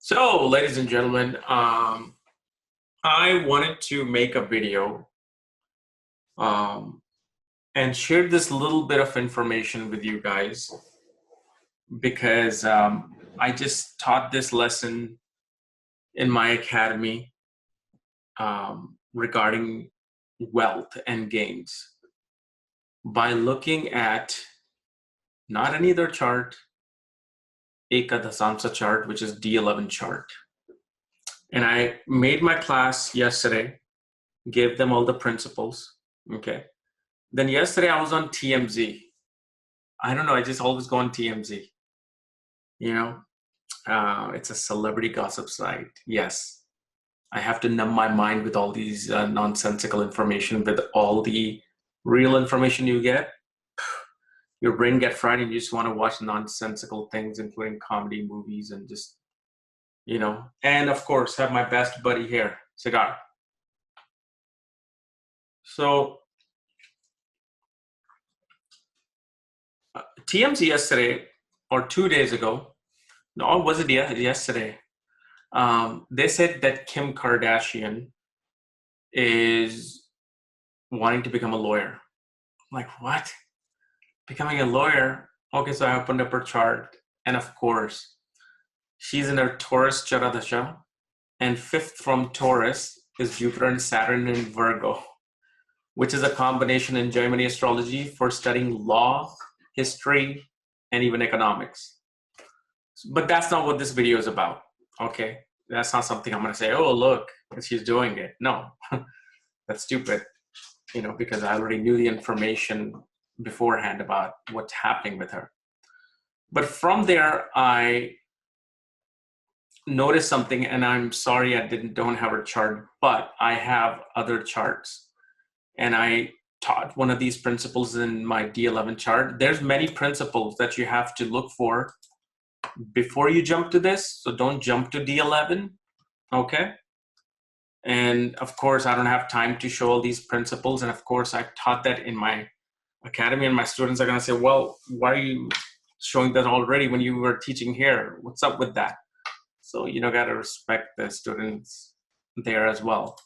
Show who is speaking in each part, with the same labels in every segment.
Speaker 1: So, ladies and gentlemen, I wanted to make a video um, and share this little bit of information with you guys because I just taught this lesson in my academy regarding wealth and gains by looking at not any other chart, Ekadasamsa chart, which is D11 chart. And I made my class yesterday, gave them all the principles. Okay. Then yesterday I was on TMZ. I don't know. I just always go on TMZ. You know, it's a celebrity gossip site. Yes. I have to numb my mind with all these nonsensical information, with all the real information you get. Your brain gets fried and you just want to watch nonsensical things, including comedy movies and just, and of course, have my best buddy here, Cigar. So, TMZ yesterday or 2 days ago, no, was it yesterday? They said that Kim Kardashian is wanting to become a lawyer. I'm like, what? Becoming a lawyer? Okay, so I opened up her chart, and of course, she's in her Taurus Charadasha, and fifth from Taurus is Jupiter and Saturn in Virgo, which is a combination in Germany astrology for studying law, history, and even economics. But that's not what this video is about, okay? That's not something I'm going to say, oh, look, she's doing it. No, that's stupid, because I already knew the information beforehand about what's happening with her. But from there, I noticed something, and I'm sorry I don't have her chart, but I have other charts. And I taught one of these principles in my D11 chart. There's many principles that you have to look for before you jump to this. So don't jump to D11, okay? And of course, I don't have time to show all these principles. And of course, I taught that in my academy, and my students are going to say, well, why are you showing that already when you were teaching here? What's up with that? So, got to respect the students there as well.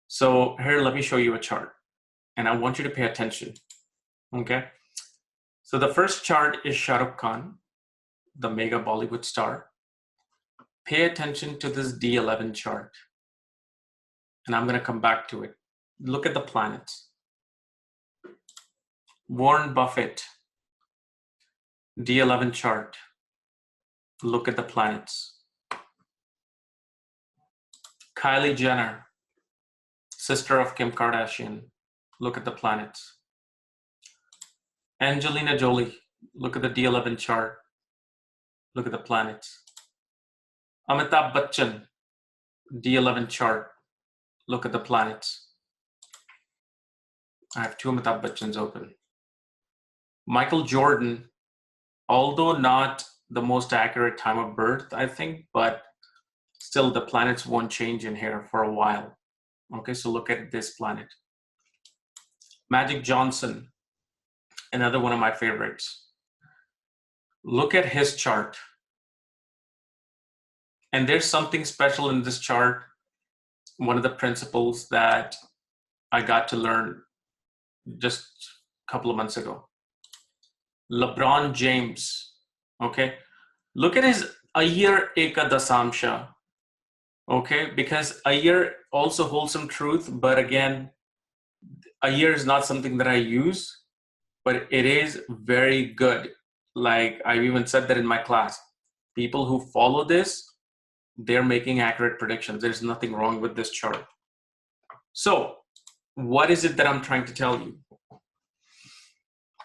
Speaker 1: So here, let me show you a chart. And I want you to pay attention, okay? So the first chart is Shah Rukh Khan, the mega Bollywood star. Pay attention to this D11 chart. And I'm going to come back to it. Look at the planets. Warren Buffett, D11 chart. Look at the planets. Kylie Jenner, sister of Kim Kardashian. Look at the planets. Angelina Jolie, look at the D11 chart. Look at the planets. Amitabh Bachchan, D11 chart. Look at the planets. I have two Amitabh Bachchans open. Michael Jordan, although not the most accurate time of birth, I think, but still the planets won't change in here for a while. Okay, so look at this planet. Magic Johnson, another one of my favorites. Look at his chart. And there's something special in this chart. One of the principles that I got to learn just a couple of months ago. LeBron James, okay? Look at his Ayar Ekadasamsha, okay? Because Ayar also holds some truth, but again, Ayar is not something that I use, but it is very good. Like I've even said that in my class. People who follow this, they're making accurate predictions. There's nothing wrong with this chart. So, what is it that I'm trying to tell you?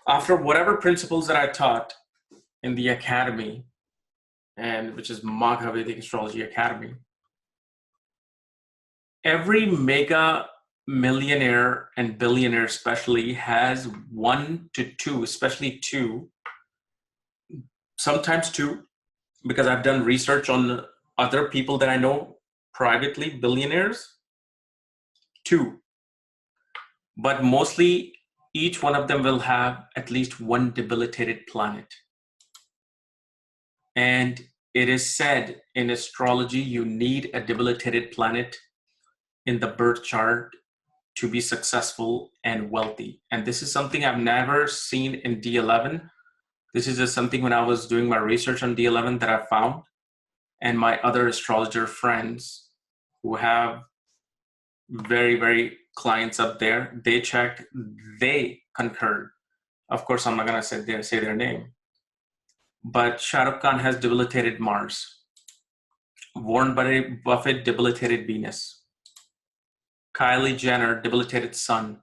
Speaker 1: After whatever principles that I taught in the academy, and which is Magha Vedic Astrology Academy, every mega millionaire and billionaire especially has 1 to 2, especially 2, sometimes 2, because I've done research on other people that I know privately, billionaires, 2. But mostly each one of them will have at least one debilitated planet. And it is said in astrology, you need a debilitated planet in the birth chart to be successful and wealthy. And this is something I've never seen in D11. This is just something when I was doing my research on D11 that I found. And my other astrologer friends who have very, very clients up there, they checked, they concurred. Of course, I'm not going to say their name. But Shah Rukh Khan has debilitated Mars. Warren Buffett debilitated Venus. Kylie Jenner debilitated Sun.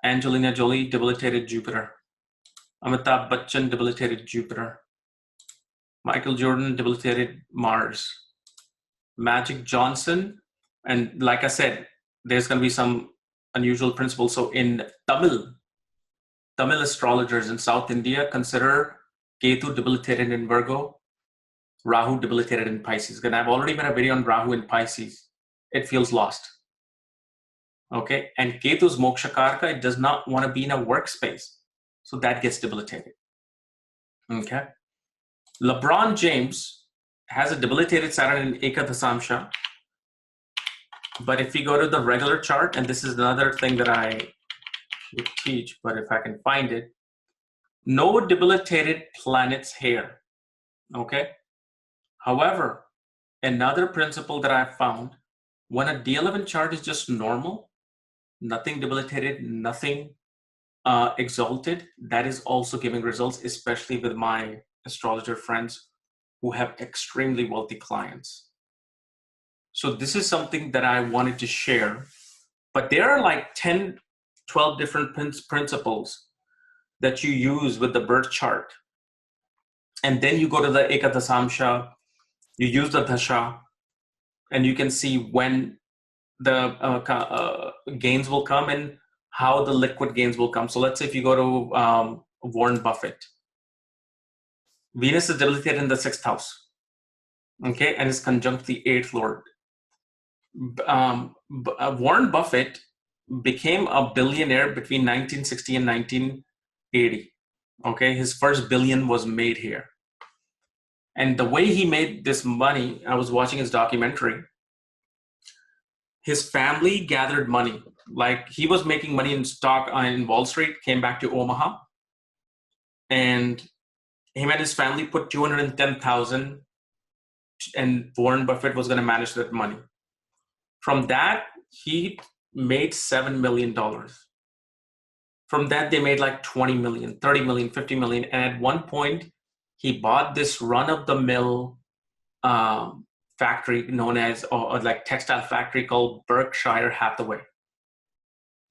Speaker 1: Angelina Jolie debilitated Jupiter. Amitabh Bachchan debilitated Jupiter. Michael Jordan debilitated Mars. Magic Johnson, and like I said, there's going to be some unusual principles. So in Tamil astrologers in South India consider Ketu debilitated in Virgo, Rahu debilitated in Pisces. And I've already made a video on Rahu in Pisces. It feels lost. Okay, and Ketu's Mokshakarka, it does not want to be in a workspace. So that gets debilitated. Okay. LeBron James has a debilitated Saturn in Ekadasamsha. But if you go to the regular chart, and this is another thing that I would teach, but if I can find it, no debilitated planets here. Okay. However, another principle that I found, when a D11 chart is just normal, nothing debilitated, nothing exalted, that is also giving results, especially with my astrologer friends who have extremely wealthy clients. So this is something that I wanted to share, but there are like 10, 12 different principles that you use with the birth chart. And then you go to the Ekadasamsha, you use the Dasha, and you can see when the gains will come and how the liquid gains will come. So let's say if you go to Warren Buffett, Venus is debilitated in the 6th house, okay, and is conjunct the 8th lord. Warren Buffett became a billionaire between 1960 and 1980. Okay, his first billion was made here. And the way he made this money, I was watching his documentary, his family gathered money. Like he was making money in stock in Wall Street, came back to Omaha, and him and his family put $210,000, and Warren Buffett was going to manage that money. From that, he made $7 million. From that, they made like 20 million, 30 million, 50 million. And at one point, he bought this run-of-the-mill factory known as, or like textile factory called Berkshire Hathaway,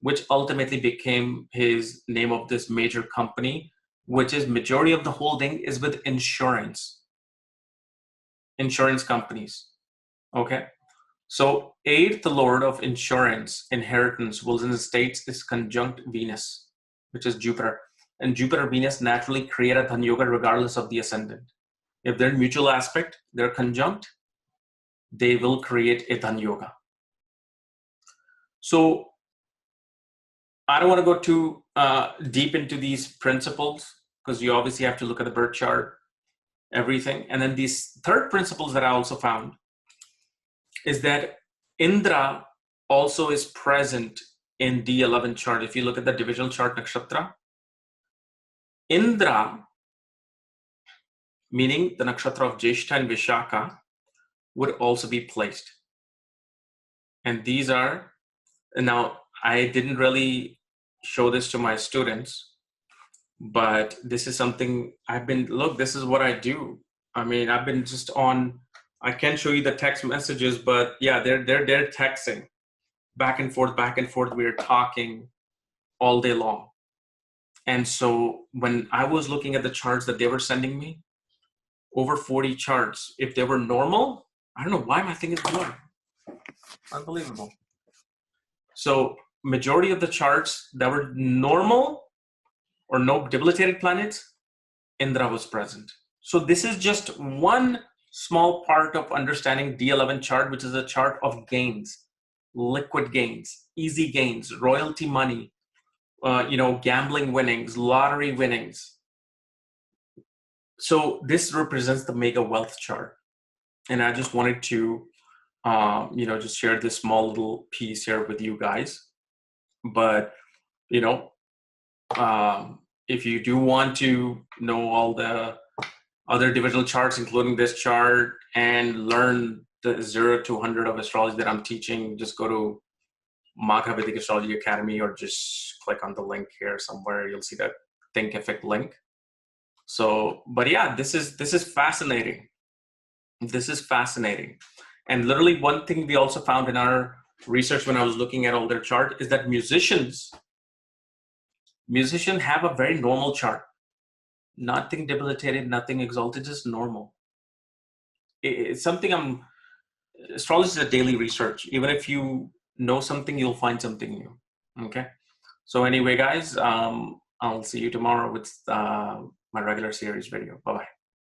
Speaker 1: which ultimately became his name of this major company, which is majority of the holding is with insurance companies. Okay. So 8th lord of insurance inheritance wills in the states is conjunct Venus, which is Jupiter. And Jupiter Venus naturally create a Dhan Yoga regardless of the ascendant. If they're in mutual aspect, they're conjunct, they will create a Dhan Yoga. So I don't want to go too deep into these principles because you obviously have to look at the birth chart, everything. And then these third principles that I also found is that Indra also is present in D11 chart. If you look at the divisional chart nakshatra, Indra, meaning the nakshatra of Jyeshtha and Vishaka, would also be placed. And these are, now I didn't really show this to my students, but this is something look, this is what I do. I mean, I've been just on, I can show you the text messages, but yeah, they're texting back and forth. We're talking all day long. And so when I was looking at the charts that they were sending me, over 40 charts, if they were normal, I don't know why my thing is blurred. Unbelievable. So majority of the charts that were normal or no debilitated planets, Indra was present. So this is just one small part of understanding D11 chart, which is a chart of gains, liquid gains, easy gains, royalty money, gambling winnings, lottery winnings. So this represents the mega wealth chart. And I just wanted to, just share this small little piece here with you guys. But, you know, if you do want to know all the other divisional charts, including this chart, and learn the 0 to 100 of astrology that I'm teaching, just go to Magha Vedic Astrology Academy, or just click on the link here somewhere. You'll see that Thinkific link. So, but yeah, this is fascinating. This is fascinating. And literally one thing we also found in our research when I was looking at all their chart is that musicians have a very normal chart. Nothing debilitated, nothing exalted, just normal. It's something astrology is a daily research. Even if you know something, you'll find something new. Okay. So anyway, guys, I'll see you tomorrow with my regular series video. Bye-bye.